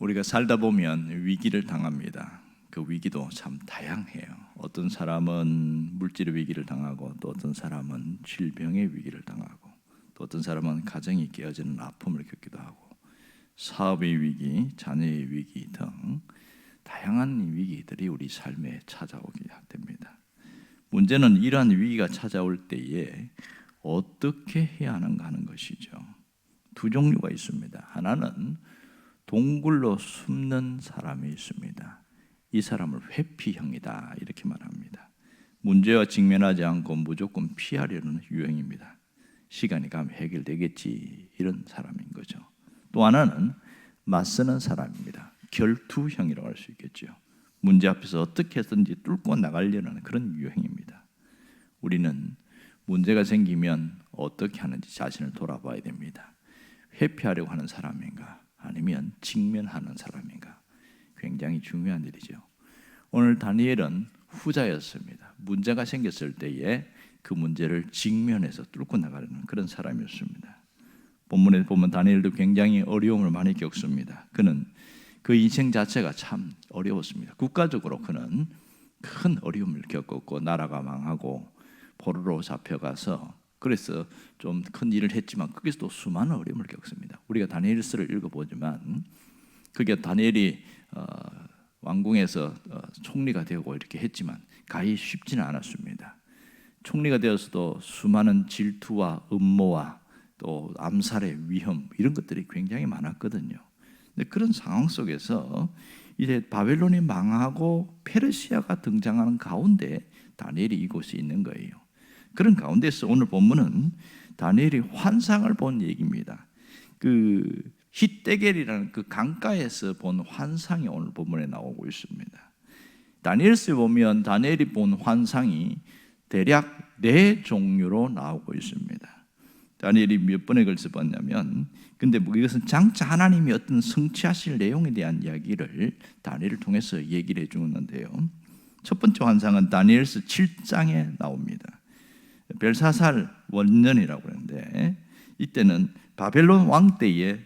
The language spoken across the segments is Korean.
우리가 살다 보면 위기를 당합니다. 그 위기도 참 다양해요. 어떤 사람은 물질의 위기를 당하고, 또 어떤 사람은 질병의 위기를 당하고, 또 어떤 사람은 가정이 깨어지는 아픔을 겪기도 하고, 사업의 위기, 자녀의 위기 등 다양한 위기들이 우리 삶에 찾아오게 됩니다. 문제는 이러한 위기가 찾아올 때에 어떻게 해야 하는가 하는 것이죠. 두 종류가 있습니다. 하나는 동굴로 숨는 사람이 있습니다. 이 사람을 회피형이다 이렇게 말합니다. 문제와 직면하지 않고 무조건 피하려는 유형입니다. 시간이 가면 해결되겠지 이런 사람인 거죠. 또 하나는 맞서는 사람입니다. 결투형이라고 할 수 있겠죠. 문제 앞에서 어떻게 해서든지 뚫고 나가려는 그런 유형입니다. 우리는 문제가 생기면 어떻게 하는지 자신을 돌아봐야 됩니다. 회피하려고 하는 사람인가 아니면 직면하는 사람인가, 굉장히 중요한 일이죠. 오늘 다니엘은 후자였습니다. 문제가 생겼을 때에 그 문제를 직면해서 뚫고 나가려는 그런 사람이었습니다. 본문에 보면 다니엘도 굉장히 어려움을 많이 겪습니다. 그는 그 인생 자체가 참 어려웠습니다. 국가적으로 그는 큰 어려움을 겪었고, 나라가 망하고 포로로 잡혀가서, 그래서 좀 큰 일을 했지만 거기서도 수많은 어려움을 겪습니다. 우리가 다니엘서를 읽어보지만 그게 다니엘이 왕궁에서 총리가 되고 이렇게 했지만 가히 쉽지는 않았습니다. 총리가 되어서도 수많은 질투와 음모와 또 암살의 위험, 이런 것들이 굉장히 많았거든요. 근데 그런 상황 속에서 이제 바벨론이 망하고 페르시아가 등장하는 가운데 다니엘이 이곳에 있는 거예요. 그런 가운데서 오늘 본문은 다니엘이 환상을 본 얘기입니다. 그 히데겔이라는 그 강가에서 본 환상이 오늘 본문에 나오고 있습니다. 다니엘서에 보면 다니엘이 본 환상이 대략 4종류로 나오고 있습니다. 다니엘이 몇 번의 글을 봤냐면, 근데 이것은 장차 하나님이 어떤 성취하실 내용에 대한 이야기를 다니엘을 통해서 얘기를 해주는데요. 첫 번째 환상은 다니엘서 7장에 나옵니다. 벨사살 원년이라고 하는데, 이때는 바벨론 왕 때의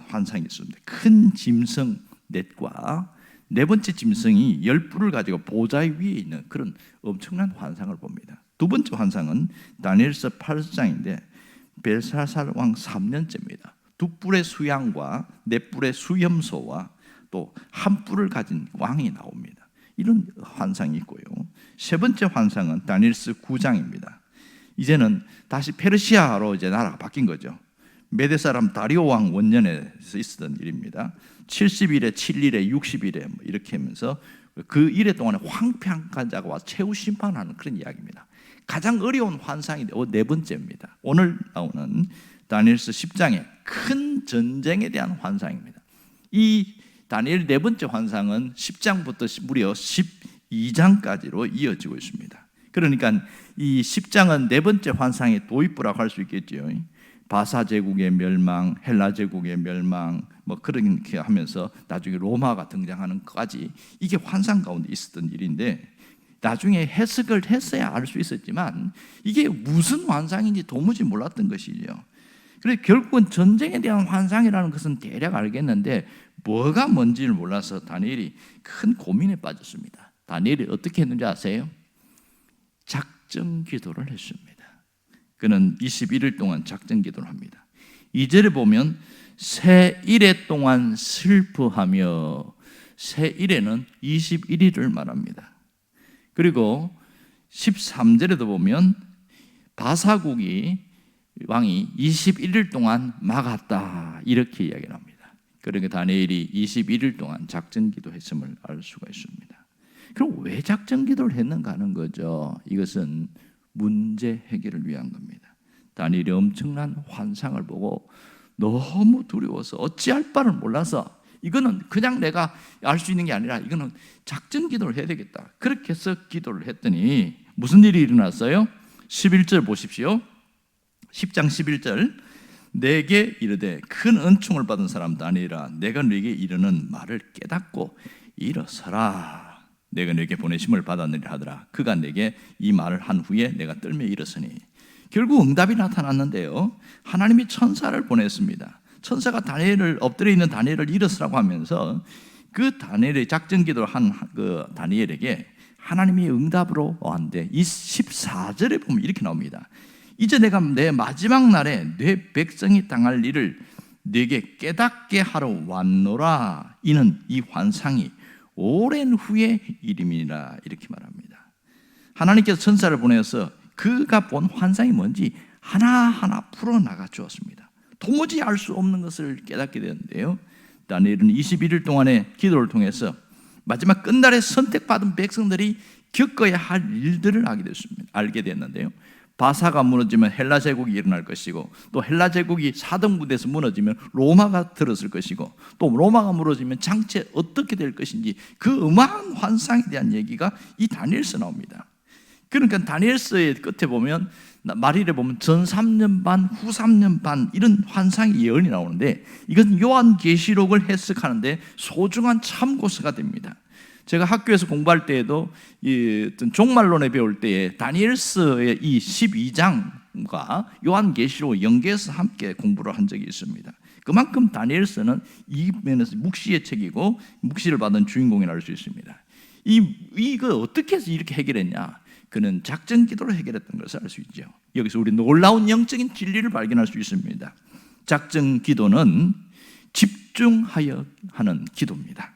환상이 있습니다. 큰 짐승 넷과 네 번째 짐승이 10뿔을 가지고 보좌 위에 있는 그런 엄청난 환상을 봅니다. 두 번째 환상은 다니엘서 8장인데 벨사살 왕 3년째입니다. 2뿔의 수양과 4뿔의 수염소와 또 1뿔을 가진 왕이 나옵니다. 이런 환상이 있고요. 세 번째 환상은 다니엘서 9장입니다. 이제는 다시 페르시아로 이제 나라가 바뀐 거죠. 메대 사람 다리오 왕 원년에서 있었던 일입니다. 70일에 7일에 60일에 이렇게 하면서 그 일에 동안에 황폐한 자가 와서 최후 심판하는 그런 이야기입니다. 가장 어려운 환상이 네 번째입니다. 오늘 나오는 다니엘서 10장의 큰 전쟁에 대한 환상입니다. 이 다니엘 네 번째 환상은 10장부터 무려 12장까지로 이어지고 있습니다. 그러니까 이 10장은 네 번째 환상의 도입부라고 할 수 있겠죠. 바사 제국의 멸망, 헬라 제국의 멸망, 뭐 그렇게 하면서 나중에 로마가 등장하는 것까지 이게 환상 가운데 있었던 일인데, 나중에 해석을 했어야 알 수 있었지만 이게 무슨 환상인지 도무지 몰랐던 것이죠. 그래서 결국은 전쟁에 대한 환상이라는 것은 대략 알겠는데 뭐가 뭔지를 몰라서 다니엘이 큰 고민에 빠졌습니다. 다니엘이 어떻게 했는지 아세요? 작정 기도를 했습니다. 그는 21일 동안 작정 기도를 합니다. 2절에 보면 새 일해 동안 슬퍼하며, 새 일에는 21일을 말합니다. 그리고 13절에도 보면 바사국이 왕이 21일 동안 막았다 이렇게 이야기를 합니다. 그러니까 다니엘이 21일 동안 작전 기도했음을 알 수가 있습니다. 그럼 왜 작전 기도를 했는가 하는 거죠. 이것은 문제 해결을 위한 겁니다. 다니엘이 엄청난 환상을 보고 너무 두려워서 어찌할 바를 몰라서, 이거는 그냥 내가 알 수 있는 게 아니라 이거는 작전 기도를 해야 되겠다. 그렇게 해서 기도를 했더니 무슨 일이 일어났어요? 11절 보십시오. 10장 11절. 내게 이르되 큰 은총을 받은 사람 다니엘아, 내가 네게 이르는 말을 깨닫고 일어서라. 내가 네게 보내심을 받았느니라 하더라. 그가 내게 이 말을 한 후에 내가 떨며 일어서니. 결국 응답이 나타났는데요, 하나님이 천사를 보냈습니다. 천사가 다니엘을 엎드려 있는 다니엘을 일어서라고 하면서 그 다니엘의 작전 기도를 한 그 다니엘에게 하나님이 응답으로 왔는데 이 14절에 보면 이렇게 나옵니다. 이제 내가 내 마지막 날에 내 백성이 당할 일을 네게 깨닫게 하러 왔노라. 이는 이 환상이 오랜 후의 일임이라. 이렇게 말합니다. 하나님께서 천사를 보내서 그가 본 환상이 뭔지 하나하나 풀어나가 주었습니다. 도무지 알 수 없는 것을 깨닫게 되는데요, 다니엘은 21일 동안의 기도를 통해서 마지막 끝날에 선택받은 백성들이 겪어야 할 일들을 알게 됐는데요, 바사가 무너지면 헬라 제국이 일어날 것이고, 또 헬라 제국이 사등분대에서 무너지면 로마가 들었을 것이고, 또 로마가 무너지면 장체 어떻게 될 것인지 그 어마어마한 환상에 대한 얘기가 이 다니엘서에 나옵니다. 그러니까 다니엘서의 끝에 보면 말일에 보면 전 3년 반, 후 3년 반 이런 환상의 예언이 나오는데, 이것은 요한계시록을 해석하는데 소중한 참고서가 됩니다. 제가 학교에서 공부할 때에도 이 어떤 종말론에 배울 때에 다니엘서의 이 12장과 요한계시록 연계해서 함께 공부를 한 적이 있습니다. 그만큼 다니엘서는 이 면에서 묵시의 책이고 묵시를 받은 주인공이라 할 수 있습니다. 이거 어떻게 해서 이렇게 해결했냐? 그는 작전 기도로 해결했던 것을 알 수 있죠. 여기서 우리 놀라운 영적인 진리를 발견할 수 있습니다. 작전 기도는 집중하여 하는 기도입니다.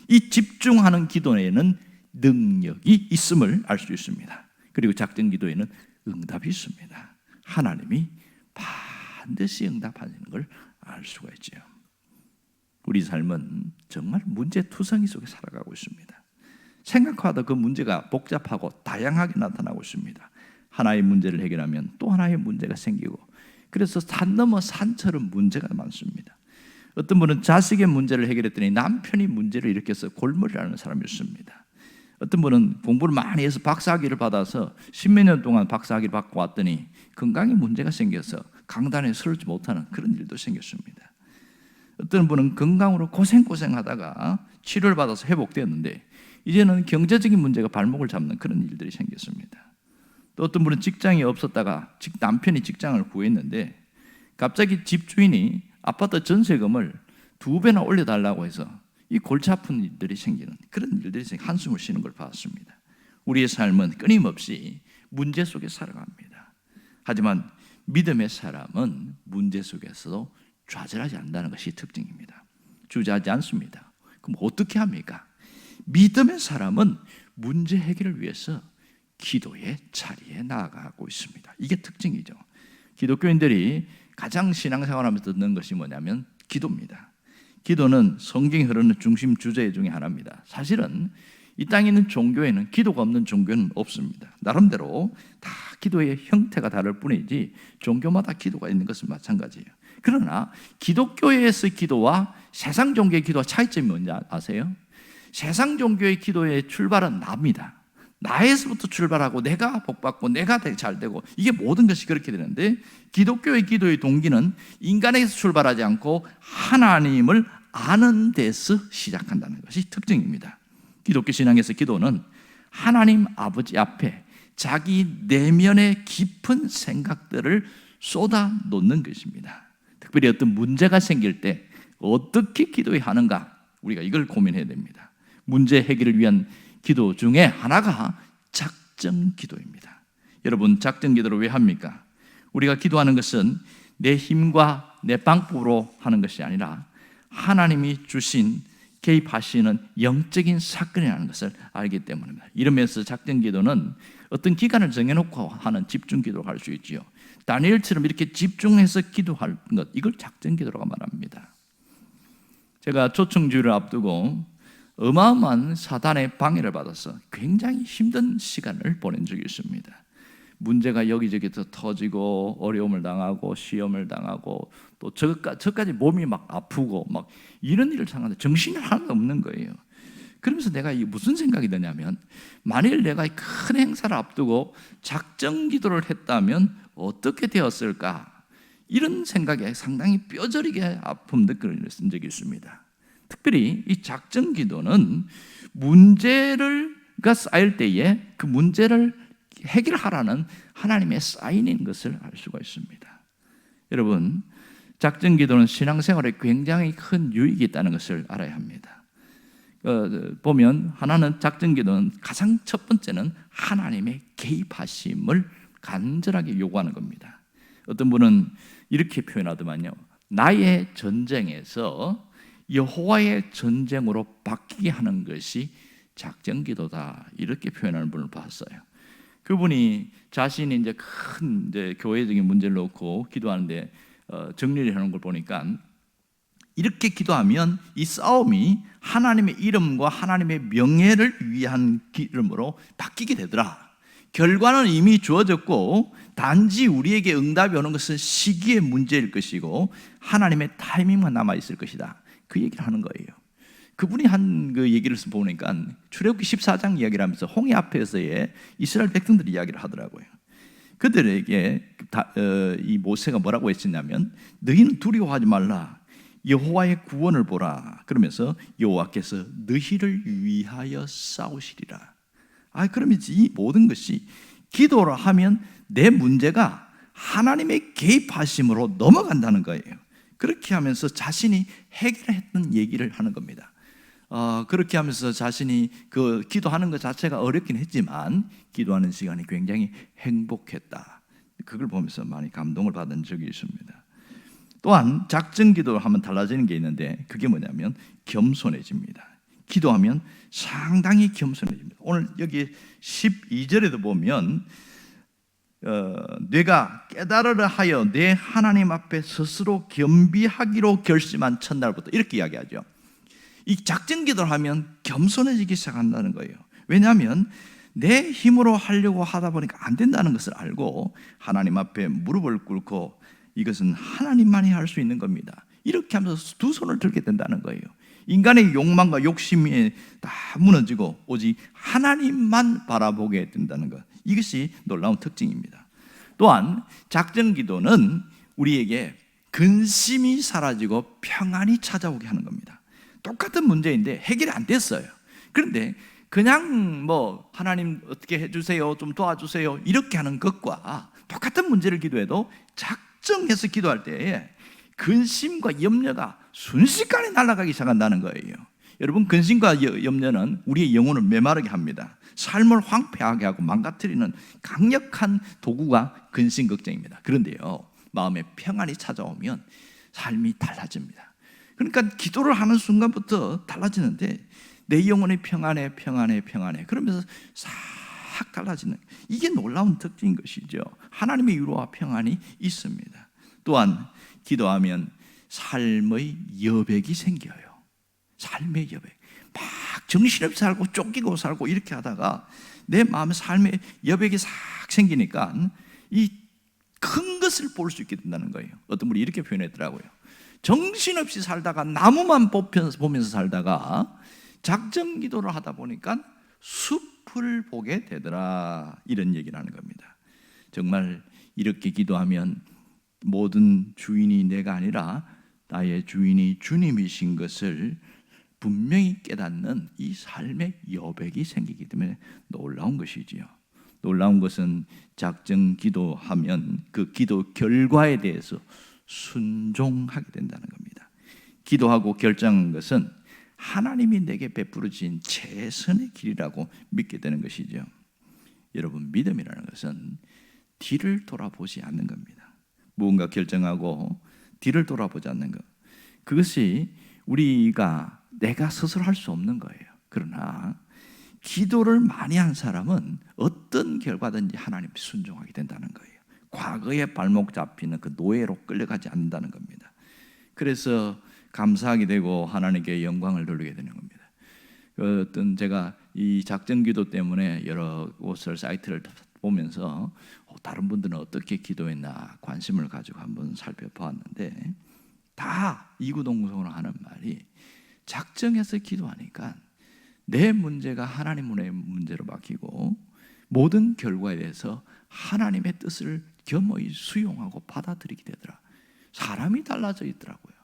이 집중하는 기도에는 능력이 있음을 알 수 있습니다. 그리고 작전 기도에는 응답이 있습니다. 하나님이 반드시 응답하는 걸 알 수가 있죠. 우리 삶은 정말 문제투성이 속에 살아가고 있습니다. 생각하다 그 문제가 복잡하고 다양하게 나타나고 있습니다. 하나의 문제를 해결하면 또 하나의 문제가 생기고, 그래서 산 넘어 산처럼 문제가 많습니다. 어떤 분은 자식의 문제를 해결했더니 남편이 문제를 일으켜서 골머리를 앓는 사람이 있습니다. 어떤 분은 공부를 많이 해서 박사학위를 받아서 10몇 년 동안 박사학위를 받고 왔더니 건강에 문제가 생겨서 강단에 서지 못하는 그런 일도 생겼습니다. 어떤 분은 건강으로 고생하다가 치료를 받아서 회복되었는데 이제는 경제적인 문제가 발목을 잡는 그런 일들이 생겼습니다. 또 어떤 분은 직장이 없었다가 남편이 직장을 구했는데 갑자기 집주인이 아파트 전세금을 2배나 올려달라고 해서 이 골치 아픈 일들이 생기는 그런 일들이 한숨을 쉬는 걸 봤습니다. 우리의 삶은 끊임없이 문제 속에 살아갑니다. 하지만 믿음의 사람은 문제 속에서도 좌절하지 않는다는 것이 특징입니다. 주저하지 않습니다. 그럼 어떻게 합니까? 믿음의 사람은 문제 해결을 위해서 기도의 자리에 나아가고 있습니다. 이게 특징이죠. 기독교인들이 가장 신앙생활하면서 듣는 것이 뭐냐면 기도입니다. 기도는 성경이 흐르는 중심 주제 중에 하나입니다. 사실은 이 땅에 있는 종교에는 기도가 없는 종교는 없습니다. 나름대로 다 기도의 형태가 다를 뿐이지 종교마다 기도가 있는 것은 마찬가지예요. 그러나 기독교에서의 기도와 세상 종교의 기도와 차이점이 뭔지 아세요? 세상 종교의 기도의 출발은 나입니다. 나에서부터 출발하고 내가 복받고 내가 잘 되고 이게 모든 것이 그렇게 되는데, 기독교의 기도의 동기는 인간에서 출발하지 않고 하나님을 아는 데서 시작한다는 것이 특징입니다. 기독교 신앙에서 기도는 하나님 아버지 앞에 자기 내면의 깊은 생각들을 쏟아 놓는 것입니다. 특별히 어떤 문제가 생길 때 어떻게 기도해야 하는가, 우리가 이걸 고민해야 됩니다. 문제 해결을 위한 기도 중에 하나가 작정 기도입니다. 여러분, 작정 기도를 왜 합니까? 우리가 기도하는 것은 내 힘과 내 방법으로 하는 것이 아니라 하나님이 주신 개입하시는 영적인 사건이라는 것을 알기 때문입니다. 이러면서 작정 기도는 어떤 기간을 정해놓고 하는 집중 기도로 할 수 있지요. 다니엘처럼 이렇게 집중해서 기도할 것, 이걸 작정 기도라고 말합니다. 제가 초청주의를 앞두고 어마어마한 사단의 방해를 받아서 굉장히 힘든 시간을 보낸 적이 있습니다. 문제가 여기저기서 터지고 어려움을 당하고 시험을 당하고 또 저까지 몸이 막 아프고 막 이런 일을 당하는데 정신이 하나도 없는 거예요. 그러면서 내가 무슨 생각이 드냐면, 만일 내가 큰 행사를 앞두고 작정 기도를 했다면 어떻게 되었을까, 이런 생각에 상당히 뼈저리게 아픔 느끼는 적이 있습니다. 특별히 이 작정 기도는 문제가 쌓일 때에 그 문제를 해결하라는 하나님의 사인인 것을 알 수가 있습니다. 여러분, 작전 기도는 신앙생활에 굉장히 큰 유익이 있다는 것을 알아야 합니다. 보면 하나는 작전 기도는 가장 첫 번째는 하나님의 개입하심을 간절하게 요구하는 겁니다. 어떤 분은 이렇게 표현하더만요. 나의 전쟁에서 여호와의 전쟁으로 바뀌게 하는 것이 작전 기도다, 이렇게 표현하는 분을 봤어요. 그분이 자신이 이제 큰 교회적인 문제를 놓고 기도하는데 정리를 하는 걸 보니까 이렇게 기도하면 이 싸움이 하나님의 이름과 하나님의 명예를 위한 이름으로 바뀌게 되더라. 결과는 이미 주어졌고 단지 우리에게 응답이 오는 것은 시기의 문제일 것이고 하나님의 타이밍만 남아있을 것이다, 그 얘기를 하는 거예요. 그분이 한 그 얘기를 보니까 출애굽기 14장 이야기를 하면서 홍해 앞에서의 이스라엘 백성들이 이야기를 하더라고요. 그들에게 이 모세가 뭐라고 했었냐면 너희는 두려워하지 말라, 여호와의 구원을 보라. 그러면서 여호와께서 너희를 위하여 싸우시리라. 그러면 이 모든 것이 기도를 하면 내 문제가 하나님의 개입하심으로 넘어간다는 거예요. 그렇게 하면서 자신이 해결했던 얘기를 하는 겁니다. 그렇게 하면서 자신이 그 기도하는 것 자체가 어렵긴 했지만 기도하는 시간이 굉장히 행복했다, 그걸 보면서 많이 감동을 받은 적이 있습니다. 또한 작전 기도를 하면 달라지는 게 있는데 그게 뭐냐면 겸손해집니다. 기도하면 상당히 겸손해집니다. 오늘 여기 12절에도 보면 내가 깨달으려 하여 내 하나님 앞에 스스로 겸비하기로 결심한 첫날부터, 이렇게 이야기하죠. 이 작전 기도를 하면 겸손해지기 시작한다는 거예요. 왜냐하면 내 힘으로 하려고 하다 보니까 안 된다는 것을 알고 하나님 앞에 무릎을 꿇고 이것은 하나님만이 할 수 있는 겁니다, 이렇게 하면서 두 손을 들게 된다는 거예요. 인간의 욕망과 욕심이 다 무너지고 오직 하나님만 바라보게 된다는 것, 이것이 놀라운 특징입니다. 또한 작전 기도는 우리에게 근심이 사라지고 평안이 찾아오게 하는 겁니다. 똑같은 문제인데 해결이 안 됐어요. 그런데 그냥 하나님 어떻게 해주세요, 좀 도와주세요, 이렇게 하는 것과 똑같은 문제를 기도해도 작정해서 기도할 때에 근심과 염려가 순식간에 날아가기 시작한다는 거예요. 여러분, 근심과 염려는 우리의 영혼을 메마르게 합니다. 삶을 황폐하게 하고 망가뜨리는 강력한 도구가 근심 걱정입니다. 그런데요, 마음에 평안이 찾아오면 삶이 달라집니다. 그러니까 기도를 하는 순간부터 달라지는데 내 영혼이 평안해 그러면서 싹 달라지는, 이게 놀라운 특징인 것이죠. 하나님의 위로와 평안이 있습니다. 또한 기도하면 삶의 여백이 생겨요. 삶의 여백. 막 정신없이 살고 쫓기고 살고 이렇게 하다가 내 마음에 삶의 여백이 싹 생기니까 이 큰 것을 볼 수 있게 된다는 거예요. 어떤 분이 이렇게 표현했더라고요. 정신없이 살다가 나무만 보면서 살다가 작전 기도를 하다 보니까 숲을 보게 되더라, 이런 얘기를 하는 겁니다. 정말 이렇게 기도하면 모든 주인이 내가 아니라 나의 주인이 주님이신 것을 분명히 깨닫는 이 삶의 여백이 생기기 때문에 놀라운 것이지요. 놀라운 것은 작전 기도하면 그 기도 결과에 대해서 순종하게 된다는 겁니다. 기도하고 결정한 것은 하나님이 내게 베풀어 주신 최선의 길이라고 믿게 되는 것이죠. 여러분, 믿음이라는 것은 뒤를 돌아보지 않는 겁니다. 무언가 결정하고 뒤를 돌아보지 않는 것, 그것이 우리가 내가 스스로 할 수 없는 거예요. 그러나 기도를 많이 한 사람은 어떤 결과든지 하나님께 순종하게 된다는 거예요. 과거에 발목 잡히는 그 노예로 끌려가지 않는다는 겁니다. 그래서 감사하게 되고 하나님께 영광을 돌리게 되는 겁니다. 어떤 제가 이 작전기도 때문에 여러 곳을 사이트를 보면서 다른 분들은 어떻게 기도했나 관심을 가지고 한번 살펴보았는데 다 이구동성으로 하는 말이 작정해서 기도하니까 내 문제가 하나님의 문제로 바뀌고 모든 결과에 대해서 하나님의 뜻을 겸허히 수용하고 받아들이게 되더라. 사람이 달라져 있더라고요.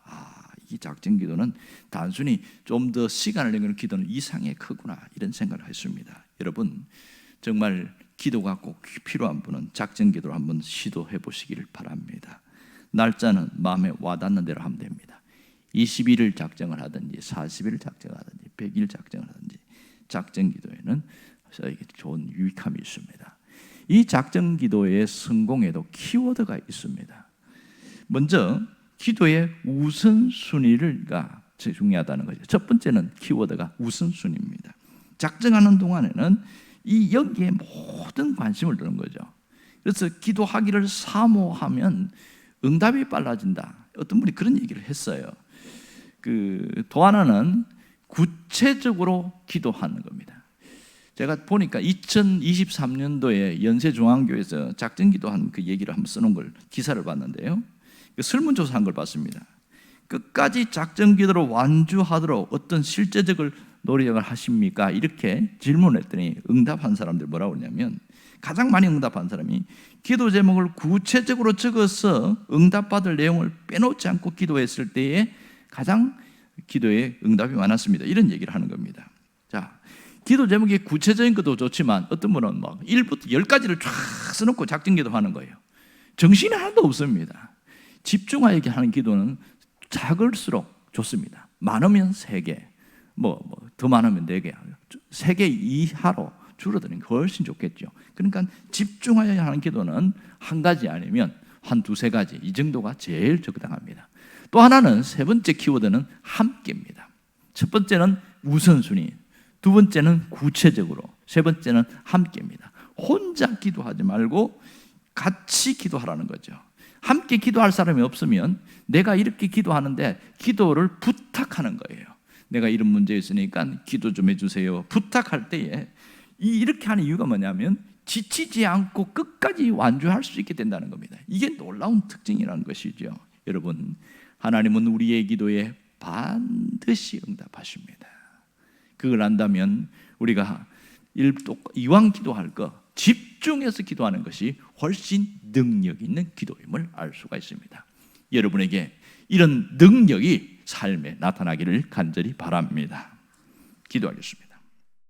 이 작전기도는 단순히 좀 더 시간을 내는 기도는 이상의 크구나, 이런 생각을 했습니다. 여러분, 정말 기도가 꼭 필요한 분은 작전기도를 한번 시도해 보시기를 바랍니다. 날짜는 마음에 와닿는 대로 하면 됩니다. 21일 작정을 하든지 40일 작정을 하든지 100일 작정을 하든지 작정 기도에는 저에게 좋은 유익함이 있습니다. 이 작정 기도의 성공에도 키워드가 있습니다. 먼저 기도의 우선순위가 중요하다는 거죠. 첫 번째는 키워드가 우선순위입니다. 작정하는 동안에는 이 여기에 모든 관심을 두는 거죠. 그래서 기도하기를 사모하면 응답이 빨라진다. 어떤 분이 그런 얘기를 했어요. 또 하나는 구체적으로 기도하는 겁니다. 제가 보니까 2023년도에 연세중앙교회에서 작정기도한 그 얘기를 한번 써놓은 걸 기사를 봤는데요. 설문조사한 걸 봤습니다. 끝까지 작정기도로 완주하도록 어떤 실제적인 노력을 하십니까? 이렇게 질문했더니 응답한 사람들 뭐라고 그러냐면 가장 많이 응답한 사람이 기도 제목을 구체적으로 적어서 응답받을 내용을 빼놓지 않고 기도했을 때에 가장 기도에 응답이 많았습니다. 이런 얘기를 하는 겁니다. 자, 기도 제목이 구체적인 것도 좋지만 어떤 분은 막 1부터 10가지를 쫙 써놓고 작정기도 하는 거예요. 정신이 하나도 없습니다. 집중하여 하는 기도는 작을수록 좋습니다. 많으면 3개, 더 많으면 4개, 3개 이하로 줄어드는 게 훨씬 좋겠죠. 그러니까 집중하여 하는 기도는 한 가지 아니면 한 2-3가지 이 정도가 제일 적당합니다. 또 하나는 세 번째 키워드는 함께입니다. 첫 번째는 우선순위, 두 번째는 구체적으로, 세 번째는 함께입니다. 혼자 기도하지 말고 같이 기도하라는 거죠. 함께 기도할 사람이 없으면 내가 이렇게 기도하는데 기도를 부탁하는 거예요. 내가 이런 문제 있으니까 기도 좀 해주세요. 부탁할 때에 이렇게 하는 이유가 뭐냐면 지치지 않고 끝까지 완주할 수 있게 된다는 겁니다. 이게 놀라운 특징이라는 것이죠. 여러분, 하나님은 우리의 기도에 반드시 응답하십니다. 그걸 안다면 우리가 이왕 기도할 거 집중해서 기도하는 것이 훨씬 능력 있는 기도임을 알 수가 있습니다. 여러분에게 이런 능력이 삶에 나타나기를 간절히 바랍니다. 기도하겠습니다.